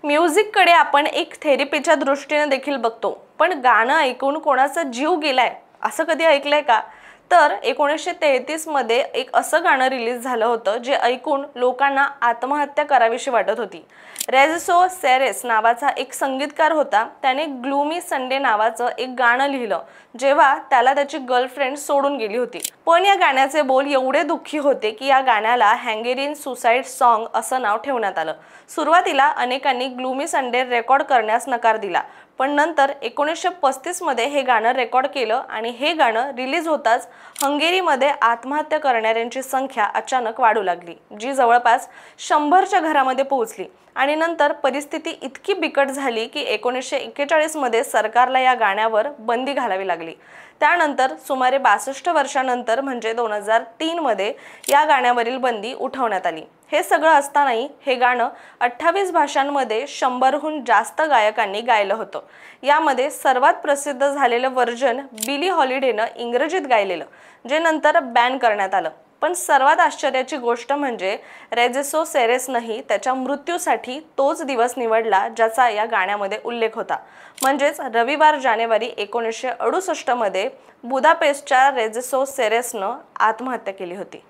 म्युझिककडे आपण एक थेरपीच्या दृष्टीने देखील बघतो, पण गाणं ऐकून कोणाचा जीव गेलाय असं कधी ऐकलंय का? तर 1933 मध्ये एक असं गाणं रिलीज झालं होतं जे ऐकून लोकांना आत्महत्या करावीशी वाटत होती। रेझिसो सेरेस नावाचा एक संगीतकार होता, त्याने ग्लूमी संडे नावाचं एक गाणं लिहिलं जेव्हा त्याला त्याची गर्लफ्रेंड सोडून गेली होती। पण या गाण्याचे बोल एवढे दुःखी होते की या गाण्याला हंगेरियन सुसाईड सॉन्ग असं नाव ठेवण्यात आलं। सुरुवातीला अनेकांनी ग्लूमी संडे रेकॉर्ड करण्यास नकार दिला, पण नंतर 1935 मध्ये हे गाणं रेकॉर्ड केलं आणि हे गाणं रिलीज होताच हंगेरीमध्ये आत्महत्या करणाऱ्यांची संख्या अचानक वाढू लागली, जी जवळपास 100च्या घरामध्ये पोहोचली। आणि नंतर परिस्थिती इतकी बिकट झाली की 1941 मध्ये सरकारला या गाण्यावर बंदी घालावी लागली। त्यानंतर सुमारे 62 वर्षांनंतर म्हणजे 2003 मध्ये या गाण्यावरील बंदी उठवण्यात आली। हे सगळं असतानाही हे गाणं 28 भाषांमध्ये 100हून जास्त गायकांनी गायलं होतं। यामध्ये सर्वात प्रसिद्ध झालेलं व्हर्जन बिली हॉलिडेनं इंग्रजीत गायलेलं, जे नंतर बॅन करण्यात आलं। पण सर्वात आश्चर्याची गोष्ट म्हणजे रेझिसो सेरेसनंही त्याच्या मृत्यूसाठी तोच दिवस निवडला ज्याचा या गाण्यामध्ये उल्लेख होता, म्हणजेच रविवार जानेवारी 1968 मध्ये बुदापेस्टच्या रेझिसो सेरेसनं आत्महत्या केली होती।